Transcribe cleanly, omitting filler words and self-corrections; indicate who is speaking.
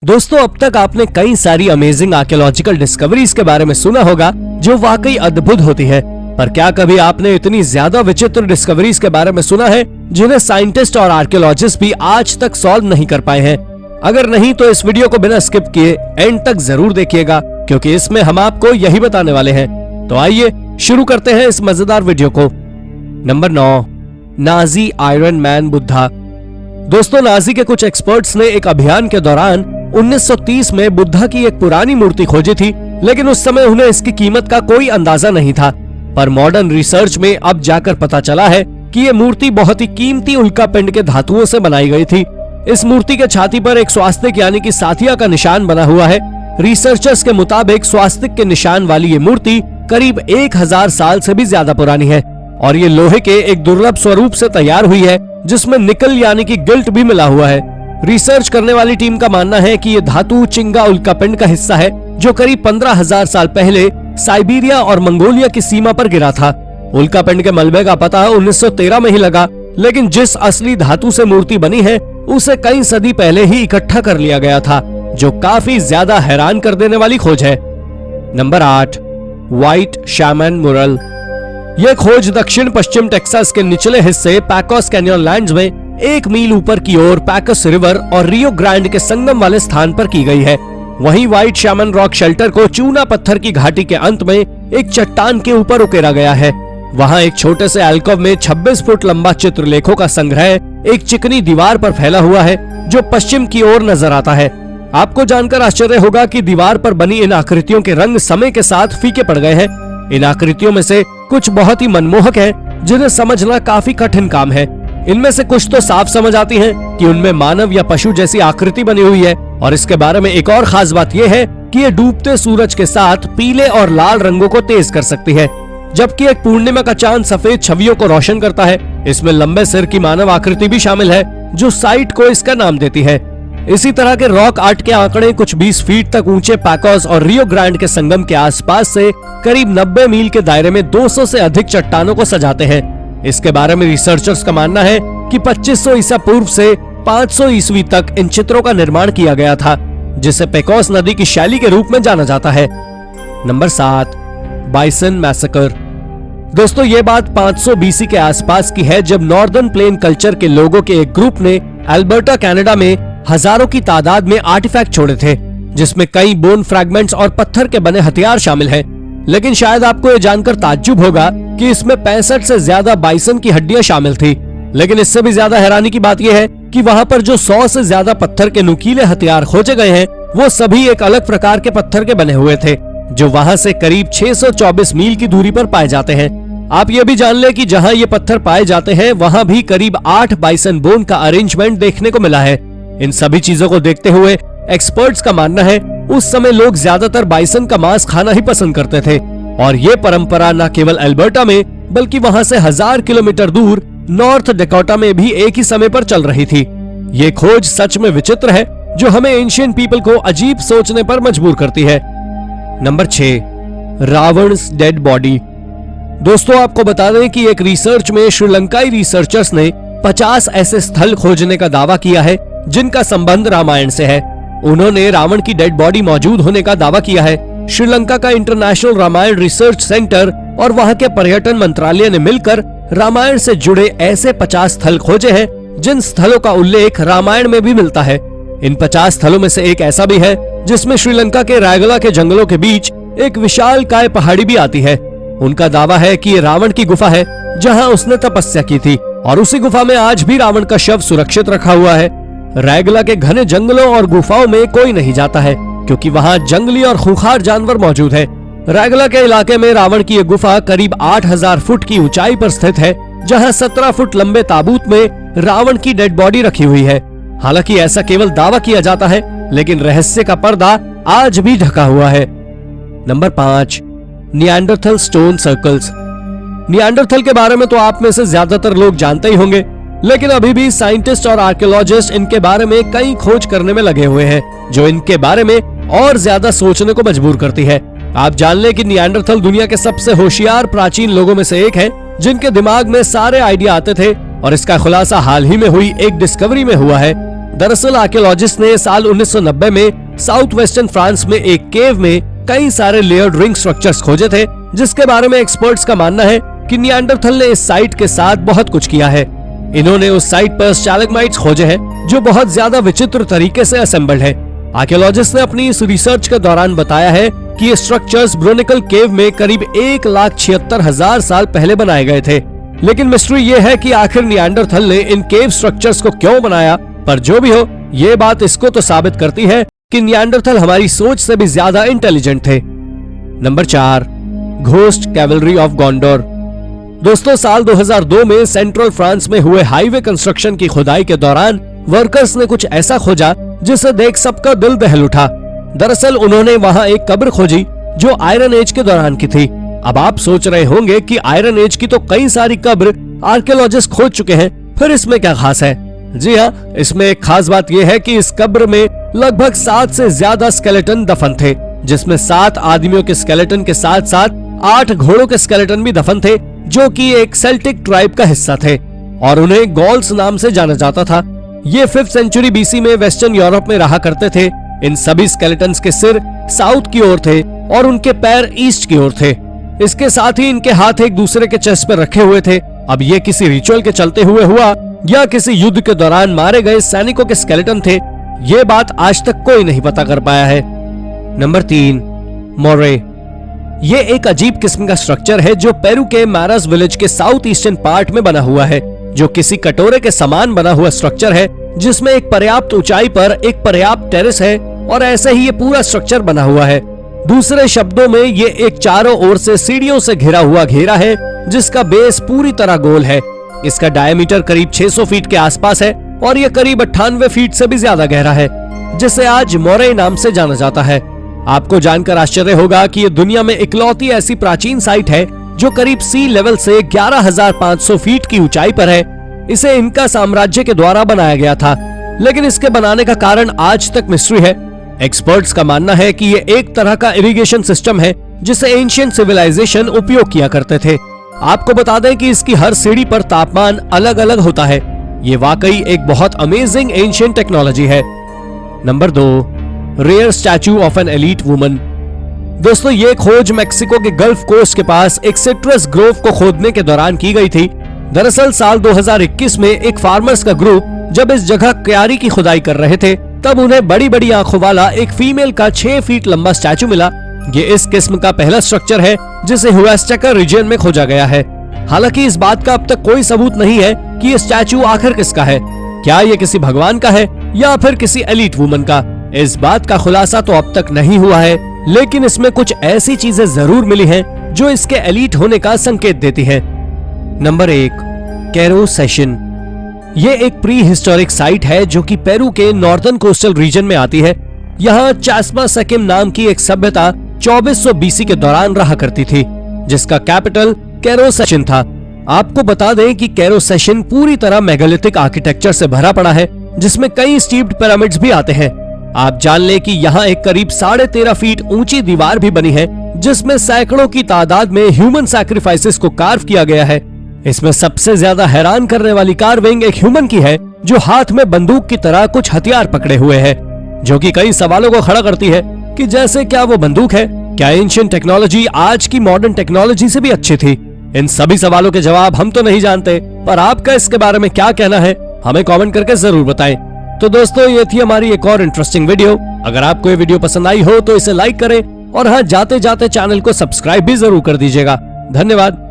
Speaker 1: दोस्तों, अब तक आपने कई सारी अमेजिंग आर्कियोलॉजिकल डिस्कवरीज के बारे में सुना होगा जो वाकई अद्भुत होती है। पर क्या कभी आपने इतनी ज्यादा विचित्र डिस्कवरीज के बारे में सुना है जिन्हें साइंटिस्ट और आर्कियोलॉजिस्ट भी आज तक सॉल्व नहीं कर पाए हैं? अगर नहीं तो इस वीडियो को बिना स्किप किए एंड तक जरूर देखिएगा, क्योंकि इसमें हम आपको यही बताने वाले हैं। तो आइए शुरू करते हैं इस मजेदार वीडियो को। Number 9, Nazi iron man Buddha. दोस्तों, नाजी के कुछ एक्सपर्ट्स ने एक अभियान के दौरान 1930 में बुद्धा की एक पुरानी मूर्ति खोजी थी, लेकिन उस समय उन्हें इसकी कीमत का कोई अंदाजा नहीं था। पर मॉडर्न रिसर्च में अब जाकर पता चला है कि ये मूर्ति बहुत ही कीमती उल्कापिंड के धातुओं से बनाई गई थी। इस मूर्ति के छाती पर एक स्वास्तिक यानी कि साथिया का निशान बना हुआ है। रिसर्चर्स के मुताबिक स्वास्तिक के निशान वाली ये मूर्ति करीब 1000 साल से भी ज्यादा पुरानी है और ये लोहे के एक दुर्लभ स्वरूप से तैयार हुई है, जिसमें निकल यानी कि गिल्ट भी मिला हुआ है। रिसर्च करने वाली टीम का मानना है कि ये धातु चिंगा उल्कापिंड का हिस्सा है, जो करीब 15,000 साल पहले साइबेरिया और मंगोलिया की सीमा पर गिरा था। उल्कापिंड के मलबे का पता 1913 में ही लगा, लेकिन जिस असली धातु से मूर्ति बनी है उसे कई सदी पहले ही इकट्ठा कर लिया गया था, जो काफी ज्यादा हैरान कर देने वाली खोज है। नंबर 8, व्हाइट शैमन मुरल। यह खोज दक्षिण पश्चिम टेक्सास के निचले हिस्से पैकोस कैन्यनलैंड्स में 1 मील ऊपर की ओर पैकोस रिवर और रियो ग्रांड के संगम वाले स्थान पर की गई है। वहीं व्हाइट शैमन रॉक शेल्टर को चूना पत्थर की घाटी के अंत में एक चट्टान के ऊपर उकेरा गया है। वहां एक छोटे से एल्कोव में 26 फुट लंबा चित्रलेखों का संग्रह एक चिकनी दीवार पर फैला हुआ है, जो पश्चिम की ओर नजर आता है। आपको जानकर आश्चर्य होगा कि दीवार पर बनी इन आकृतियों के रंग समय के साथ फीके पड़ गए हैं। इन आकृतियों में से कुछ बहुत ही मनमोहक हैं, जिन्हें समझना काफी कठिन काम है। इनमें से कुछ तो साफ समझ आती हैं कि उनमें मानव या पशु जैसी आकृति बनी हुई है, और इसके बारे में एक और खास बात यह है कि ये डूबते सूरज के साथ पीले और लाल रंगों को तेज कर सकती है, जबकि एक पूर्णिमा का चांद सफेद छवियों को रोशन करता है। इसमें लंबे सिर की मानव आकृति भी शामिल है, जो साइट को इसका नाम देती है। इसी तरह के रॉक आर्ट के आंकड़े कुछ 20 फीट तक ऊंचे पैकोस और रियो ग्रांड के संगम के आसपास से करीब 90 मील के दायरे में 200 से अधिक चट्टानों को सजाते हैं। इसके बारे में रिसर्चर्स का मानना है कि 2500 ईसा पूर्व से 500 ईस्वी तक इन चित्रों का निर्माण किया गया था, जिसे पेकोस नदी की शैली के रूप में जाना जाता है। Number 7, bison massacre. दोस्तों, ये बात 500 बीसी के आसपास की है, जब नॉर्दर्न प्लेन कल्चर के लोगों के एक ग्रुप ने अल्बर्टा कनाडा में हजारों की तादाद में आर्टिफैक्ट छोड़े थे, जिसमें कई बोन फ्रैगमेंट्स और पत्थर के बने हथियार शामिल हैं। लेकिन शायद आपको ये जानकर ताज्जुब होगा कि इसमें 65 से ज्यादा बाइसन की हड्डियां शामिल थी। लेकिन इससे भी ज्यादा हैरानी की बात यह है कि वहां पर जो 100 से ज्यादा पत्थर के नुकीले हथियार खोजे गए हैं, वो सभी एक अलग प्रकार के पत्थर के बने हुए थे, जो वहां से करीब 624 मील की दूरी पर पाए जाते हैं। आप ये भी जान लें कि जहां ये पत्थर पाए जाते हैं, वहां भी करीब 8 बाइसन बोन का अरेंजमेंट देखने को मिला है। इन सभी चीजों को देखते हुए एक्सपर्ट्स का मानना है उस समय लोग ज्यादातर बाइसन का मांस खाना ही पसंद करते थे, और ये परंपरा न केवल अल्बर्टा में बल्कि वहां से 1000 किलोमीटर दूर नॉर्थ डकोटा में भी एक ही समय पर चल रही थी। ये खोज सच में विचित्र है, जो हमें एंशिएंट पीपल को अजीब सोचने पर मजबूर करती है। नंबर 6, रावण's डेड बॉडी। दोस्तों, आपको बता दें कि एक रिसर्च में श्रीलंकाई रिसर्चर्स ने 50 ऐसे स्थल खोजने का दावा किया है जिनका संबंध रामायण से है। उन्होंने रावण की डेड बॉडी मौजूद होने का दावा किया है। श्रीलंका का इंटरनेशनल रामायण रिसर्च सेंटर और वहां के पर्यटन मंत्रालय ने मिलकर रामायण से जुड़े ऐसे 50 स्थल खोजे हैं, जिन स्थलों का उल्लेख रामायण में भी मिलता है। इन 50 स्थलों में से एक ऐसा भी है जिसमें श्रीलंका के रायगला के जंगलों के बीच एक विशालकाय पहाड़ी भी आती है। उनका दावा है कि ये रावण की गुफा है, जहां उसने तपस्या की थी, और उसी गुफा में आज भी रावण का शव सुरक्षित रखा हुआ है। रायगला के घने जंगलों और गुफाओं में कोई नहीं जाता है, क्योंकि वहां जंगली और खूंखार जानवर मौजूद है। रायगला के इलाके में रावण की यह गुफा करीब 8000 फुट की ऊंचाई पर स्थित है, जहां 17 फुट लंबे ताबूत में रावण की डेड बॉडी रखी हुई है। हालांकि ऐसा केवल दावा किया जाता है, लेकिन रहस्य का पर्दा आज भी ढका हुआ है। Number 5, Neanderthal stone circles. Neanderthal के बारे में तो आप में से ज्यादातर लोग जानते ही होंगे, लेकिन अभी भी साइंटिस्ट और आर्कियोलॉजिस्ट इनके बारे में कई खोज करने में लगे हुए हैं, जो इनके बारे में और ज्यादा सोचने को मजबूर करती है। आप जान लें कि निएंडरथल दुनिया के सबसे होशियार प्राचीन लोगों में से एक है, जिनके दिमाग में सारे आइडिया आते थे, और इसका खुलासा हाल ही में हुई एक डिस्कवरी में हुआ है। दरअसल आर्कियोलॉजिस्ट ने साल 1990 में साउथ वेस्टर्न फ्रांस में एक केव में कई सारे लेयर्ड रिंग स्ट्रक्चर्स खोजे थे, जिसके बारे में एक्सपर्ट्स का मानना है कि निएंडरथल ने इस साइट के साथ बहुत कुछ किया है। इन्होंने उस साइट पर स्टैलेग्माइट्स खोजे हैं जो बहुत ज्यादा विचित्र तरीके से असेंबल्ड है। आर्कियोलॉजिस्ट ने अपनी इस रिसर्च के दौरान बताया है कि ये स्ट्रक्चर्स ब्रोनिकल केव में करीब 1,76,000 साल पहले बनाए गए थे। लेकिन मिस्ट्री ये है कि आखिर निएंडरथल ने इन केव स्ट्रक्चर्स को क्यों बनाया। पर जो भी हो, ये बात इसको तो साबित करती है कि निएंडरथल हमारी सोच से भी ज्यादा इंटेलिजेंट थे। Number 4, ghost cavalry of Gondor. दोस्तों, साल 2002 में सेंट्रल फ्रांस में हुए हाईवे कंस्ट्रक्शन की खुदाई के दौरान वर्कर्स ने कुछ ऐसा खोजा जिसे देख सबका दिल दहल उठा। दरअसल उन्होंने वहां एक कब्र खोजी जो आयरन एज के दौरान की थी। अब आप सोच रहे होंगे कि आयरन एज की तो कई सारी कब्र आर्कियोलॉजिस्ट खोज चुके हैं, फिर इसमें क्या खास है? जी हाँ, इसमें एक खास बात यह है कि इस कब्र में लगभग 7 से ज्यादा स्केलेटन दफन थे, जिसमें 7 आदमियों के स्केलेटन के साथ साथ 8 घोड़ों के स्केलेटन भी दफन थे, जो कि एक सेल्टिक ट्राइब का हिस्सा थे और उन्हें गॉल्स नाम से जाना जाता था। ये 5th सेंचुरी बीसी में वेस्टर्न यूरोप में रहा करते थे। इन सभी स्केलेटन्स के सिर साउथ की ओर थे और उनके पैर ईस्ट की ओर थे। इसके साथ ही इनके हाथ एक दूसरे के चेस्ट पर रखे हुए थे। अब ये किसी रिचुअल के चलते हुए हुआ या किसी युद्ध के दौरान मारे गए सैनिकों के स्केलेटन थे, ये बात आज तक कोई नहीं पता कर पाया है। नंबर 3, मोरे। ये एक अजीब किस्म का स्ट्रक्चर है जो पेरू के मैरास विलेज के साउथ ईस्टर्न पार्ट में बना हुआ है, जो किसी कटोरे के समान बना हुआ स्ट्रक्चर है जिसमें एक पर्याप्त ऊंचाई पर एक पर्याप्त टेरेस है और ऐसे ही ये पूरा स्ट्रक्चर बना हुआ है। दूसरे शब्दों में ये एक चारों ओर से सीढ़ियों से घिरा हुआ घेरा है जिसका बेस पूरी तरह गोल है। इसका डायमीटर करीब 600 फीट के आसपास है और यह करीब 98 फीट से भी ज्यादा गहरा है, जिसे आज मोरे नाम से जाना जाता है। आपको जानकर आश्चर्य होगा कि यह दुनिया में इकलौती ऐसी प्राचीन साइट है जो करीब सी लेवल से 11,500 फीट की ऊंचाई पर है। इसे इनका साम्राज्य के द्वारा बनाया गया था, लेकिन इसके बनाने का कारण आज तक मिस्ट्री है। एक्सपर्ट्स का मानना है कि ये एक तरह का इरिगेशन सिस्टम है जिसे एंशिएंट सिविलाइजेशन उपयोग किया करते थे। आपको बता दें कि इसकी हर सीढ़ी पर तापमान अलग अलग होता है। ये वाकई एक बहुत अमेजिंग एंशिएंट टेक्नोलॉजी है। Number 2, rare statue of an elite woman. दोस्तों, ये खोज मेक्सिको के गल्फ कोस्ट के पास एक सिट्रस ग्रोव को खोदने के दौरान की गई थी। दरअसल साल 2021 में एक फार्मर्स का ग्रुप जब इस जगह क्यारी की खुदाई कर रहे थे, तब उन्हें बड़ी बड़ी आंखों वाला एक फीमेल का 6 फीट लंबा स्टैचू मिला। ये इस किस्म का पहला स्ट्रक्चर है जिसे हुएस्टेका रीजन में खोजा गया है। हालांकि इस बात का अब तक कोई सबूत नहीं है कि ये स्टैचू आखिर किसका है। क्या ये किसी भगवान का है या फिर किसी एलीट वुमन का? इस बात का खुलासा तो अब तक नहीं हुआ है, लेकिन इसमें कुछ ऐसी चीजें जरूर मिली हैं जो इसके एलीट होने का संकेत देती है। Number 1, Cairo session. ये एक प्री हिस्टोरिक साइट है जो कि पेरू के नॉर्दर्न कोस्टल रीजन में आती है। यहाँ चास्मा सेकिम नाम की एक सभ्यता 2400 बीसी के दौरान रहा करती थी, जिसका कैपिटल कैरो सेशन था। आपको बता दें कि कैरो सेशन पूरी तरह मेगालिथिक आर्किटेक्चर से भरा पड़ा है, जिसमें कई स्टीप्ड पिरामिड्स भी आते हैं। आप जान लें कि यहाँ एक करीब 13.5 फीट ऊंची दीवार भी बनी है, जिसमें सैकड़ों की तादाद में ह्यूमन सैक्रिफाइसेस को कार्व किया गया है। इसमें सबसे ज्यादा हैरान करने वाली कार्विंग एक ह्यूमन की है जो हाथ में बंदूक की तरह कुछ हथियार पकड़े हुए है, जो कि कई सवालों को खड़ा करती है कि जैसे क्या वो बंदूक है? क्या एंशिएंट टेक्नोलॉजी आज की मॉडर्न टेक्नोलॉजी से भी अच्छी थी? इन सभी सवालों के जवाब हम तो नहीं जानते, पर आपका इसके बारे में क्या कहना है हमें कमेंट करके जरूर बताएं। तो दोस्तों, ये थी हमारी एक और इंटरेस्टिंग वीडियो। अगर आपको ये वीडियो पसंद आई हो तो इसे लाइक करें और हाँ, जाते जाते चैनल को सब्सक्राइब भी जरूर कर दीजिएगा। धन्यवाद।